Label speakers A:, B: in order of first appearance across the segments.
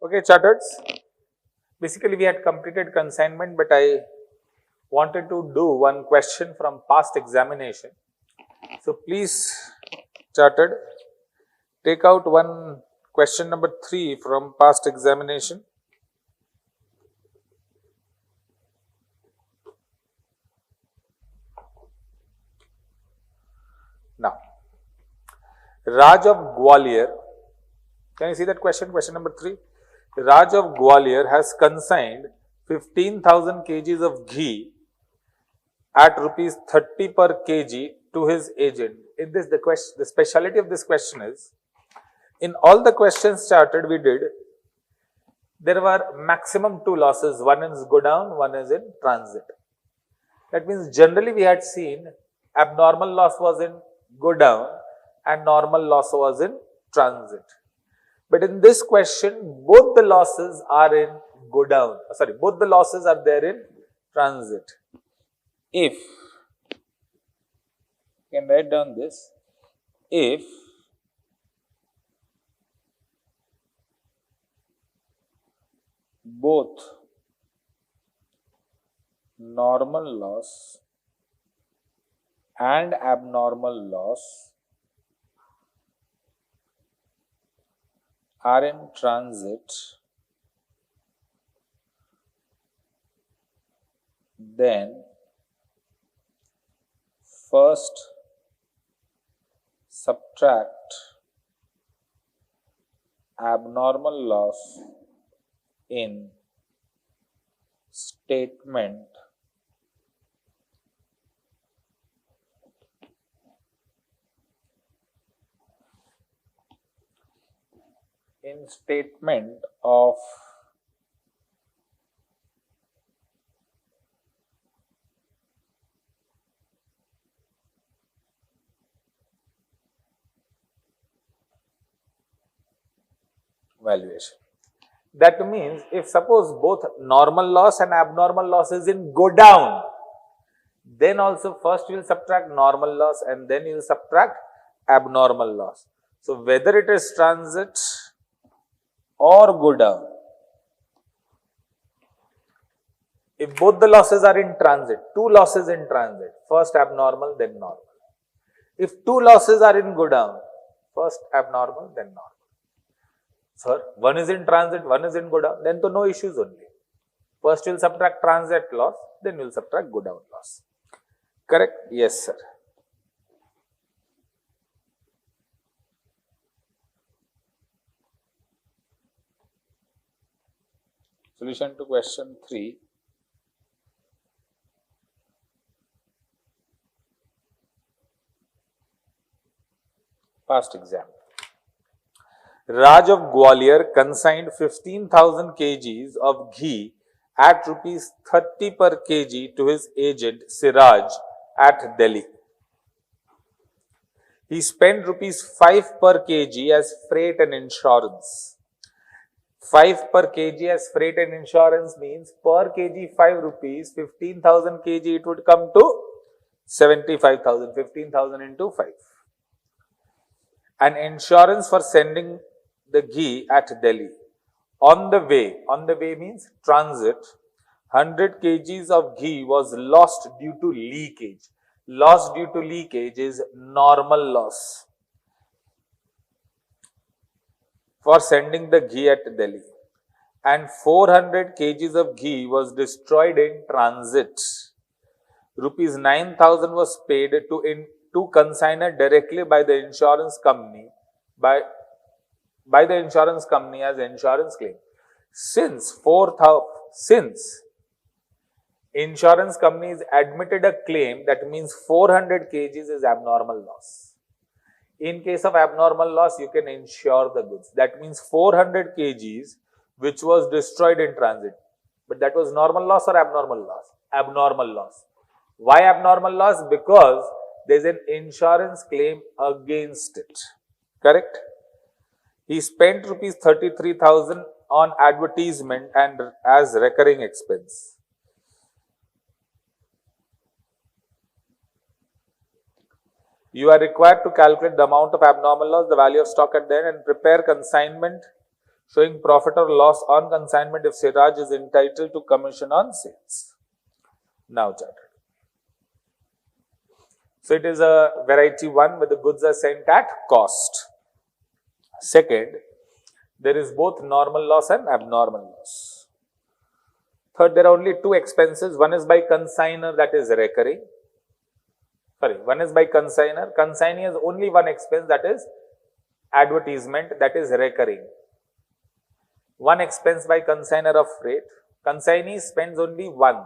A: Okay, charters. Basically, we had completed consignment, but I wanted to do one question from past examination. So please, chartered, take out one question number 3 from past examination. Now, Raj of Gwalior, can you see that question? Question number 3. Raj of Gwalior has consigned 15,000 kgs of ghee at rupees 30 per kg to his agent. In this, the speciality of this question is, in all the questions charted we did, there were maximum 2 losses. One is go down, one is in transit. That means generally we had seen abnormal loss was in go down and normal loss was in transit. But in this question, both the losses are in go down. Sorry, both the losses are there in transit. If, you can write down this, if both normal loss and abnormal loss are in transit, then first subtract abnormal loss in statement of valuation. That means if suppose both normal loss and abnormal loss is in go down, then also first you will subtract normal loss and then you will subtract abnormal loss. So whether it is transit or go down, if both the losses are in transit, 2 losses in transit, first abnormal then normal. If 2 losses are in go down, first abnormal then normal. Sir, one is in transit, one is in go down, then to no issues only. First you will subtract transit loss, then you will subtract go down loss. Correct? Yes, sir. Solution to question 3. Past exam. Raj of Gwalior consigned 15,000 kgs of ghee at rupees 30 per kg to his agent Siraj at Delhi. He spent rupees 5 per kg as freight and insurance. 5 per kg as freight and insurance means per kg 5 rupees, 15,000 kg it would come to 75,000, 15,000 into 5. And insurance for sending the ghee at Delhi. On the way means transit, 100 kgs of ghee was lost due to leakage. Loss due to leakage is normal loss for sending the ghee at Delhi. And 400 kgs of ghee was destroyed in transit. Rupees 9,000 was paid to consignor directly by the insurance company by the insurance company as insurance claim. Since insurance company is admitted a claim, that means 400 kgs is abnormal loss. In case of abnormal loss, you can insure the goods. That means 400 kgs which was destroyed in transit. But that was normal loss or abnormal loss? Abnormal loss. Why abnormal loss? Because there is an insurance claim against it. Correct? He spent rupees 33,000 on advertisement and as recurring expense. You are required to calculate the amount of abnormal loss, the value of stock at the end, and prepare consignment showing profit or loss on consignment if Siraj is entitled to commission on sales. Now charted. So it is a variety 1 where the goods are sent at cost. Second, there is both normal loss and abnormal loss. Third, there are only two expenses. One is by consignor, that is recurring. Sorry, one is by consignor. Consignee has only one expense, that is advertisement, that is recurring. One expense by consignor of freight. Consignee spends only one,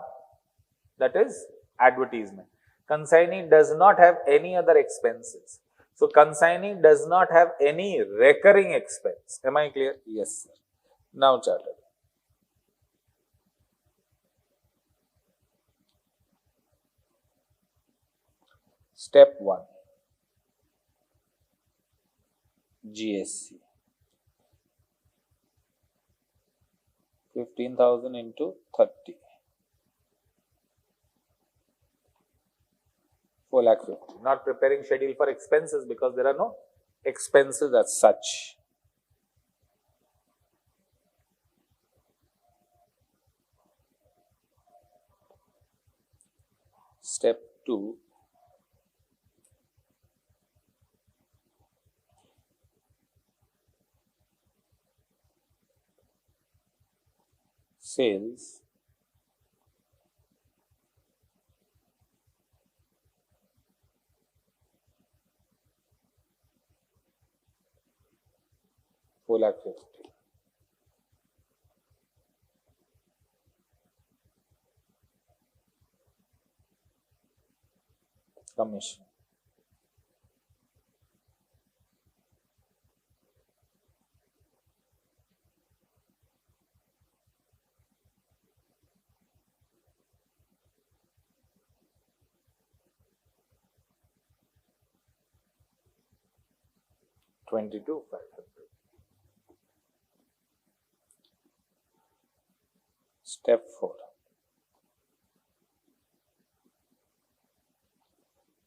A: that is advertisement. Consignee does not have any other expenses. So, consignee does not have any recurring expense. Am I clear? Yes, sir. Now, charted. Step 1, GSC. 15,000 into 30. 4,50,000. Not preparing schedule for expenses because there are no expenses as such. Step 2. Sales ₹4,50,000. Commission. $22,500. Step 4.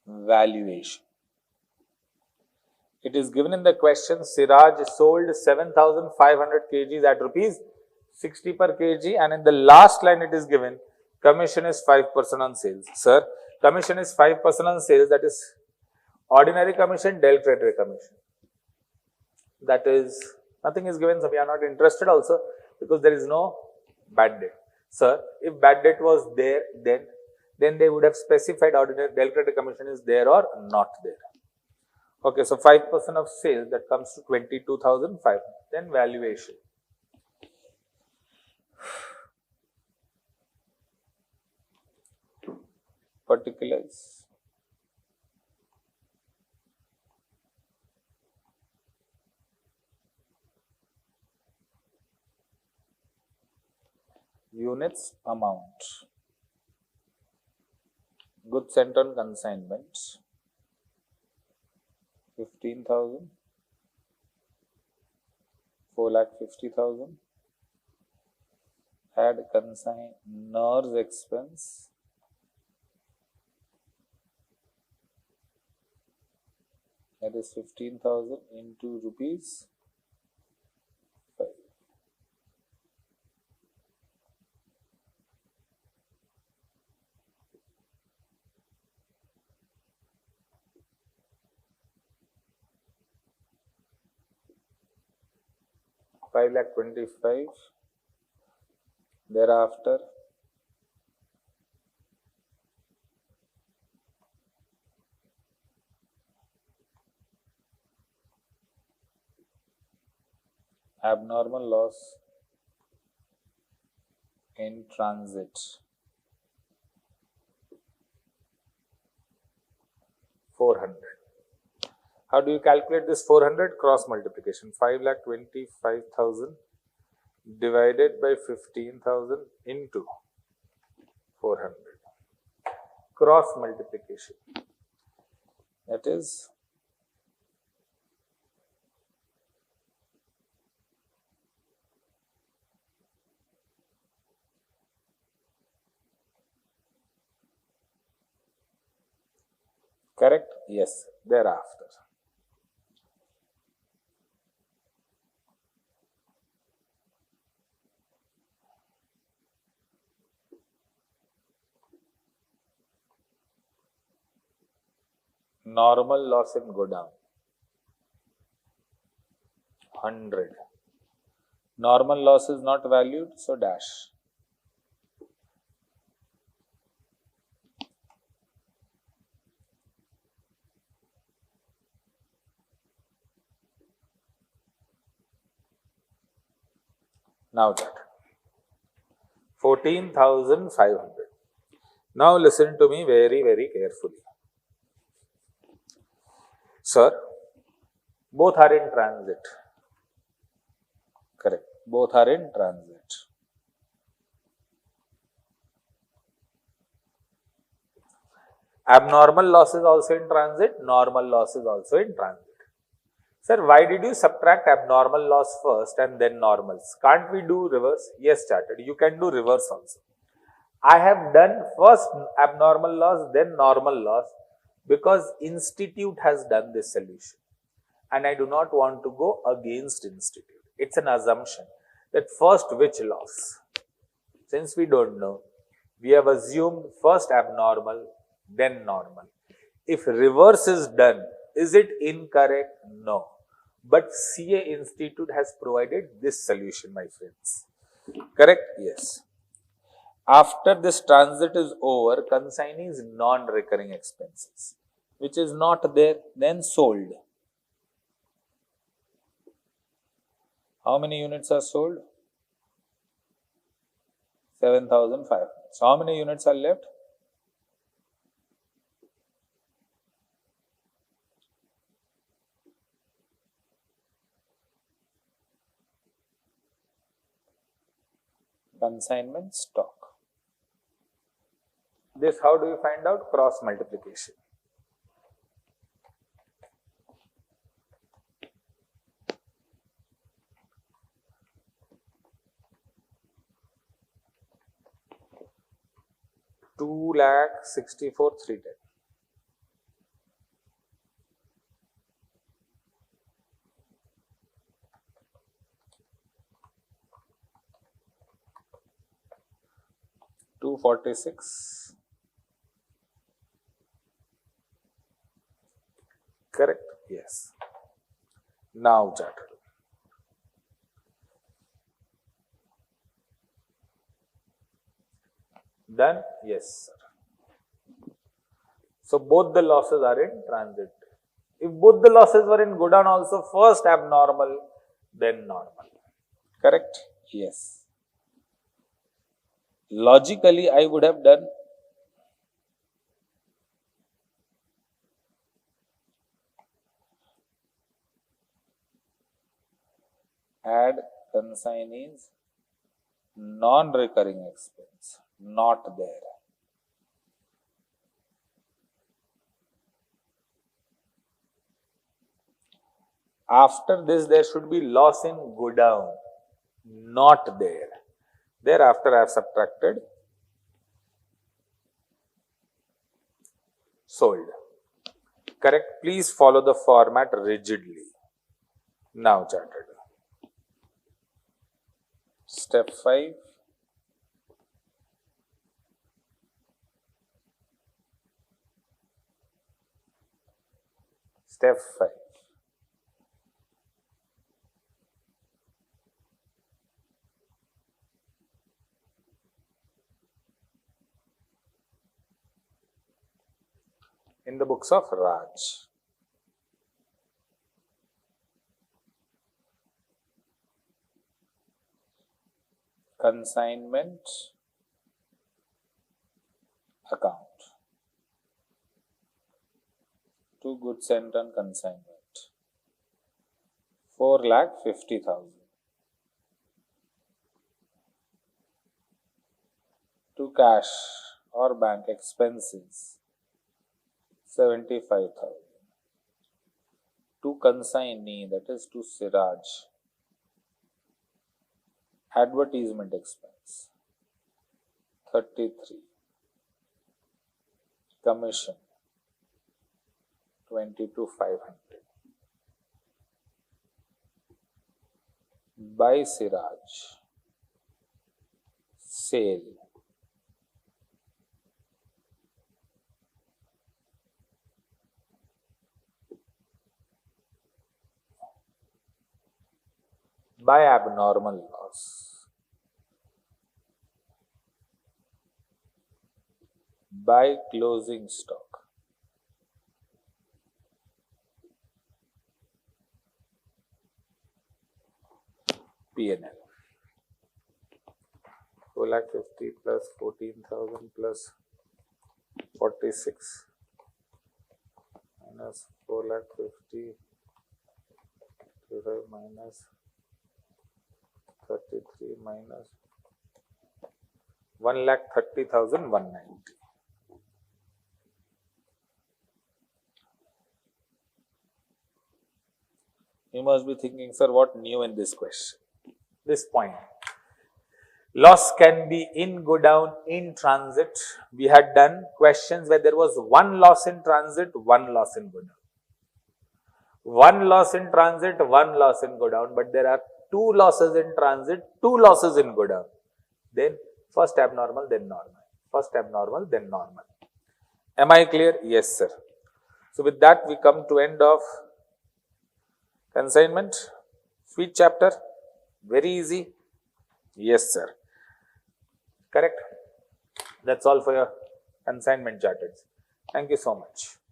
A: Valuation. It is given in the question, Siraj sold 7,500 kgs at rupees 60 per kg, and in the last line it is given, commission is 5% on sales. Sir, commission is 5% on sales, that is ordinary commission, del creditor commission. That is, nothing is given, so we are not interested also because there is no bad debt. Sir, if bad debt was there, then they would have specified ordinary del creditor commission is there or not there. Okay, so 5% of sales, that comes to 22,500. Then valuation. Particulars. Units, amount. Goods sent on consignment, 15,000, 4,50,000. Add consignor's expense, that is 15,000 into rupees 5. $5,25,000. Thereafter, abnormal loss in transit, 400. How do you calculate this 400? Cross multiplication. 5,25,000 divided by 15,000 into 400. Cross multiplication. That is correct? Yes. Thereafter, Normal loss in godown, 100. Normal loss is not valued, so dash. Now that 14,500. Now listen to me very, very carefully. Sir, both are in transit. Correct. Both are in transit. Abnormal loss is also in transit. Normal loss is also in transit. Sir, why did you subtract abnormal loss first and then normals? Can't we do reverse? Yes, chartered. You can do reverse also. I have done first abnormal loss, then normal loss because institute has done this solution. And I do not want to go against institute. It's an assumption that first which loss? Since we don't know, we have assumed first abnormal, then normal. If reverse is done, is it incorrect? No. But CA Institute has provided this solution, my friends. Correct? Yes. After this transit is over, consignee is non-recurring expenses, which is not there, then sold. How many units are sold? 7,500. So, how many units are left? Consignment stock. This, how do you find out? Cross multiplication. $2,64,310. $246. Correct? Yes. Now chartered. Done? Yes, sir. So both the losses are in transit. If both the losses were in godown also, first abnormal, then normal. Correct? Yes. Logically, I would have done add consignees non-recurring expense, not there. After this, there should be loss in godown, not there. Thereafter, I have subtracted sold. Correct? Please follow the format rigidly. Now chartered. Step 5. Step 5. In the books of Raj. Consignment account. Two goods sent on consignment. 4,50,000. To cash or bank expenses. 75,000. To consignee, that is to Siraj. Advertisement expense. 33. Commission. 22,500. By Siraj. Sale. by abnormal loss. By closing stock. P&L. 4,50,000 plus 14,000 plus 46 minus 4,50,000 minus 33 minus 1,30,190. You must be thinking, sir, what new in this question? This point. Loss can be in, go down, in transit. We had done questions where there was one loss in transit, one loss in go down. One loss in transit, one loss in go down, but there are two losses in transit, two losses in go down. Then first abnormal, then normal. First abnormal, then normal. Am I clear? Yes, sir. So with that, we come to end of consignment. Sweet chapter. Very easy. Yes, sir. Correct. That's all for your consignment charters. Thank you so much.